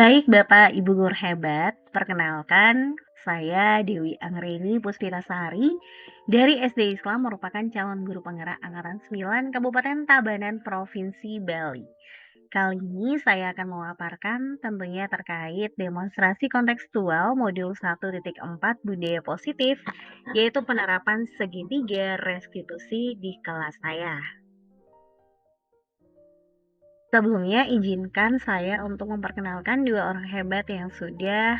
Baik Bapak Ibu guru hebat, perkenalkan saya Dewi Anggreni Puspitasari dari SD Islam merupakan calon guru penggerak angkatan 9 Kabupaten Tabanan Provinsi Bali. Kali ini saya akan memaparkan tentunya terkait demonstrasi kontekstual modul 1.4 budaya positif, yaitu penerapan segitiga restitusi di kelas saya. Sebelumnya izinkan saya untuk memperkenalkan dua orang hebat yang sudah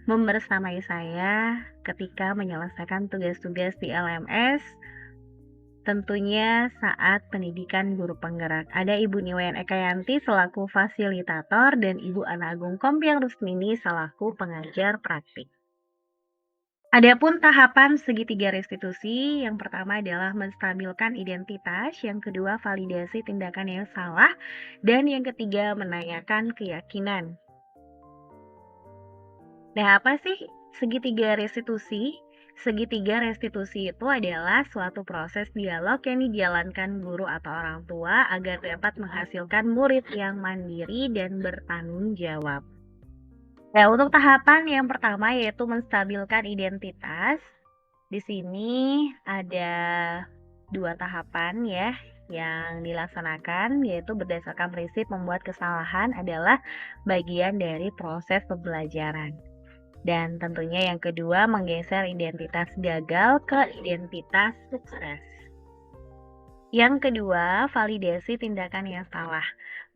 membersamai saya ketika menyelesaikan tugas-tugas di LMS, tentunya saat pendidikan guru penggerak. Ada Ibu Niwayan Ekayanti selaku fasilitator dan Ibu Ana Agung Kompiang Rusmini selaku pengajar praktik. Adapun tahapan segitiga restitusi, yang pertama adalah menstabilkan identitas, yang kedua validasi tindakan yang salah, dan yang ketiga menanyakan keyakinan. Nah, apa sih segitiga restitusi? Segitiga restitusi itu adalah suatu proses dialog yang dijalankan guru atau orang tua agar dapat menghasilkan murid yang mandiri dan bertanggung jawab. Nah, untuk tahapan yang pertama yaitu menstabilkan identitas. Di sini ada dua tahapan ya yang dilaksanakan, yaitu berdasarkan prinsip membuat kesalahan adalah bagian dari proses pembelajaran. Dan tentunya yang kedua menggeser identitas gagal ke identitas sukses. Yang kedua, validasi tindakan yang salah.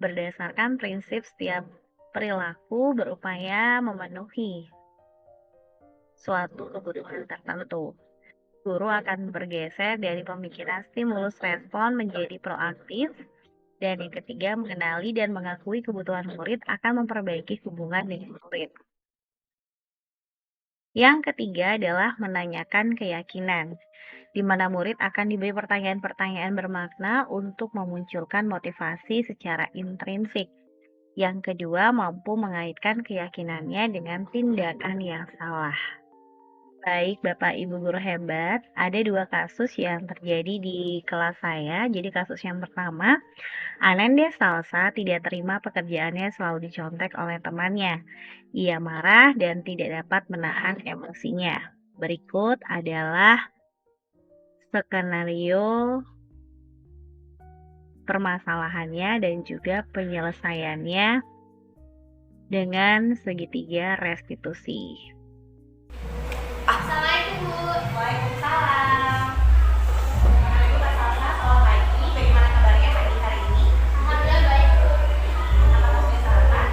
Berdasarkan prinsip setiap perilaku berupaya memenuhi suatu kebutuhan tertentu. Guru akan bergeser dari pemikiran stimulus respon menjadi proaktif. Dan yang ketiga, mengenali dan mengakui kebutuhan murid akan memperbaiki hubungan dengan murid. Yang ketiga adalah menanyakan keyakinan, di mana murid akan diberi pertanyaan-pertanyaan bermakna untuk memunculkan motivasi secara intrinsik. Yang kedua, mampu mengaitkan keyakinannya dengan tindakan yang salah. Baik, Bapak Ibu guru hebat, ada dua kasus yang terjadi di kelas saya. Jadi kasus yang pertama, Ananda Salsa tidak terima pekerjaannya selalu dicontek oleh temannya. Ia marah dan tidak dapat menahan emosinya. Berikut adalah skenario permasalahannya dan juga penyelesaiannya dengan segitiga restitusi. Assalamualaikum Bu. Waalaikumsalam. Ibu Mbak Salsa, selamat pagi. Bagaimana kabarnya pagi hari ini? Alhamdulillah baik Bu. Apakah sudah sarapan?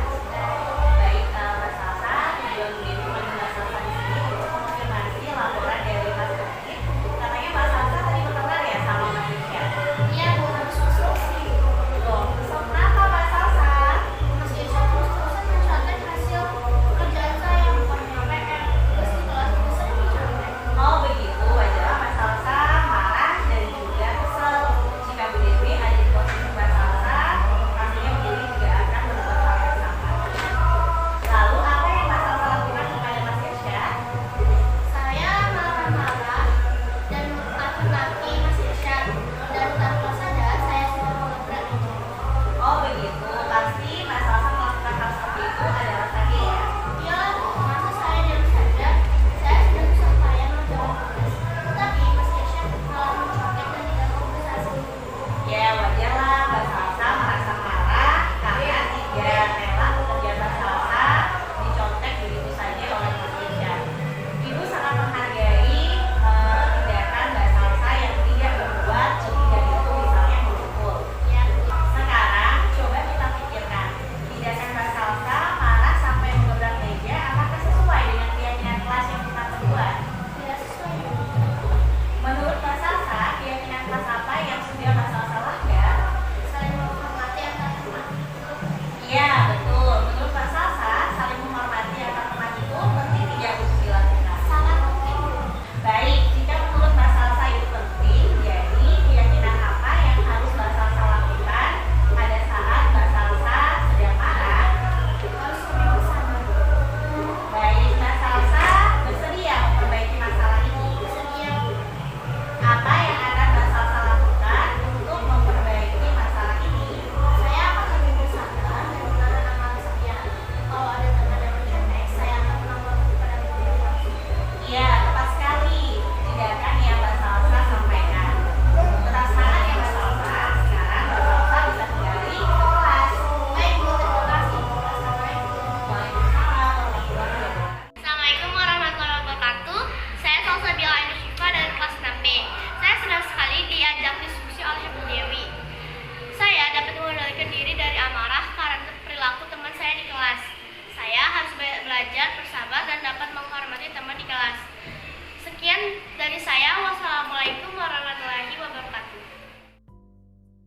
Baik Mbak Salsa, tujuan Bu Dewi menemui Mbak Salsa di sini untuk mengonfirmasi laporan dari Mas Radit. Katanya Mbak Salsa tadi berkabar ya sama Mas Irsyad. Iya Bu, habis instruksi. Loh, kesel kenapa Mbak Salsa? Mas Irsyad terus-terusan mencontek hasil pekerjaan saya, bukan PR. Terus di kelas itu saya dicontek. Oh begitu,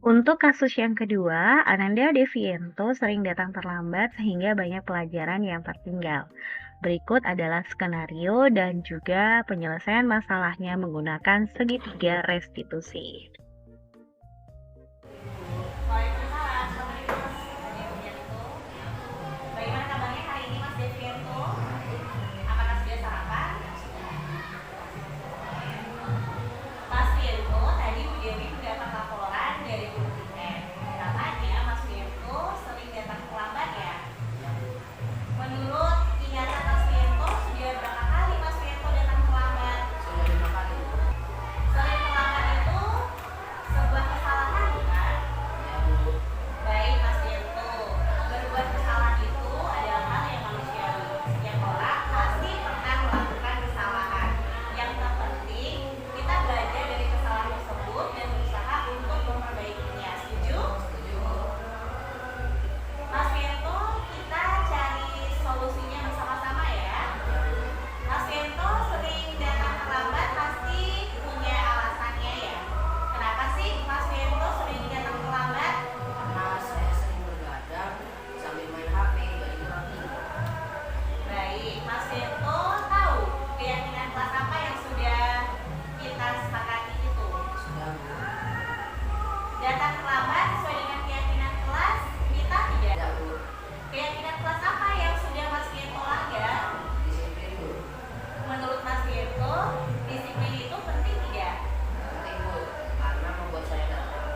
Untuk kasus yang kedua, Ananda Deviento sering datang terlambat sehingga banyak pelajaran yang tertinggal. Berikut adalah skenario dan juga penyelesaian masalahnya menggunakan segitiga restitusi. Waalaikumsalam. Assalamualaikum Mas Devianto. Bagaimana kabarnya hari ini Mas Devianto? Apakah sudah sarapan? Mas Devianto, tadi Bu Dewi mendapat laporan dari guru tiket. Katanya Mas Devianto sering datang terlambat ya. Menurut ingatan Mas Devianto, sudah berapa kali Mas Devianto datang terlambat? Sudah 5 kali. Sering terlambat itu sebuah kesalahan bukan? Baik Mas Devianto, berbuat kesalahan itu adalah hal yang manusiawi. Setiap orang pasti pernah melakukan kesalahan. Yang terpenting kita belajar dari kesalahan tersebut dan berusaha untuk memperbaikinya. Setuju? Setuju. Mas Devianto, kita cari solusinya bersama-sama ya. Mas Devianto sering datang terlambat pasti punya alasannya ya. Kenapa sih Mas Devianto sering datang terlambat? Karena saya sering bergadang sambil main HP, gak dikurangin. Baik, Mas Devianto tahu keyakinan kelas apa yang sudah kita sepakati itu? Sudah Bu. Datang terlambat sesuai dengan keyakinan kelas kita tidak. Tidak Bu. Keyakinan kelas apa yang sudah Mas Devianto langgar? Disiplin Bu. Menurut Mas Devianto, disiplin itu penting tidak? Penting Bu. Karena membuat saya datang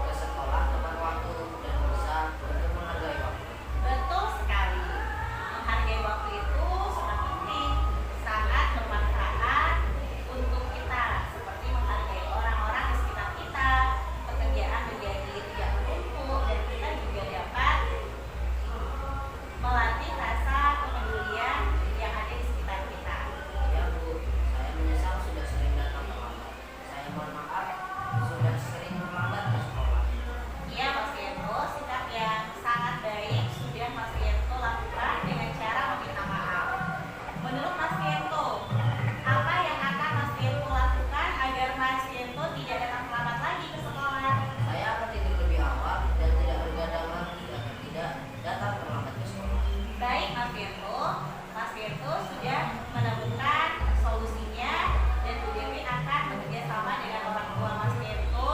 ke sekolah tepat waktu dan bisa untuk menghargai waktu. Betul sekali. Menghargai waktu itu sangat penting, sangat bermanfaat untuk kita, seperti menghargai orang-orang di sekitar kita. Pekerjaan menjadi tidak menumpuk dan kita juga dapat melatih rasa kepedulian yang ada di sekitar kita. Ya Bu, saya menyesal sudah sering datang terlambat. Saya mohon maaf sudah sering terlambat ke sekolah. Iya Mas Devianto, sikap yang sangat baik sudah Mas Devianto lakukan dengan cara meminta maaf. Menurut Mas Devianto, apa yang akan Mas Devianto lakukan agar Mas Devianto tidak datang terlambat lagi ke sekolah? Saya akan tidur lebih awal dan tidak bergadang lagi agar tidak datang terlambat ke sekolah. Baik Mas Devianto, Mas Devianto sudah menemukan solusinya dan Bu Dewi akan bekerja sama dengan orang tua Mas Devianto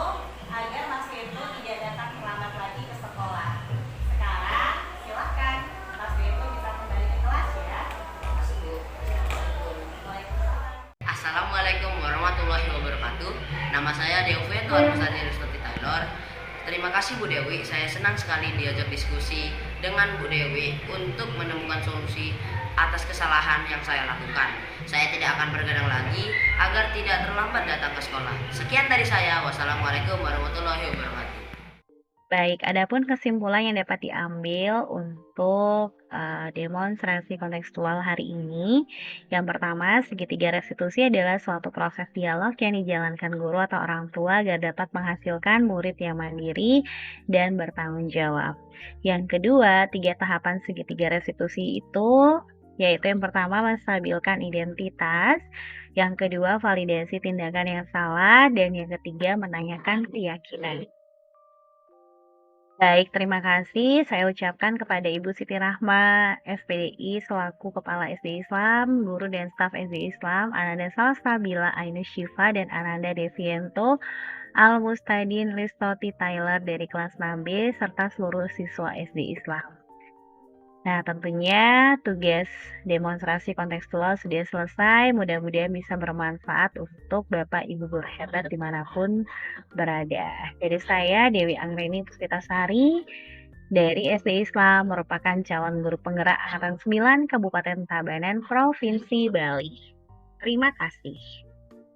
agar Mas Devianto tidak datang terlambat lagi ke sekolah. Sekarang silahkan Mas Devianto bisa kembali ke kelas ya. Makasih Bu. Assalamualaikum. Waalaikumsalam. Assalamualaikum warahmatullahi wabarakatuh. Nama saya Dewi Tuan Musani Ristoti Taylor. Terima kasih Bu Dewi, saya senang sekali diajak diskusi dengan Bu Dewi untuk menemukan solusi atas kesalahan yang saya lakukan. Saya tidak akan bergadang lagi agar tidak terlambat datang ke sekolah. Sekian dari saya. Wassalamualaikum warahmatullahi wabarakatuh. Baik, adapun kesimpulan yang dapat diambil untuk demonstrasi kontekstual hari ini. Yang pertama, segitiga restitusi adalah suatu proses dialog yang dijalankan guru atau orang tua agar dapat menghasilkan murid yang mandiri dan bertanggung jawab. Yang kedua, 3 tahapan segitiga restitusi itu yaitu yang pertama menstabilkan identitas, yang kedua validasi tindakan yang salah, dan yang ketiga menanyakan keyakinan. Baik, terima kasih saya ucapkan kepada Ibu Siti Rahma, SPDI selaku Kepala SD Islam, guru dan staf SD Islam, Ananda Salsabila Ainus Syifa dan Ananda Deviento, Al Mustadin Ristoti Tyler dari kelas 6B, serta seluruh siswa SD Islam. Nah, tentunya tugas demonstrasi kontekstual sudah selesai. Mudah-mudahan bisa bermanfaat untuk Bapak Ibu guru hebat dimanapun berada. Dari saya, Dewi Anggreni Puspitasari, dari SD Islam, merupakan calon guru penggerak Angkatan 9 Kabupaten Tabanan, Provinsi Bali. Terima kasih.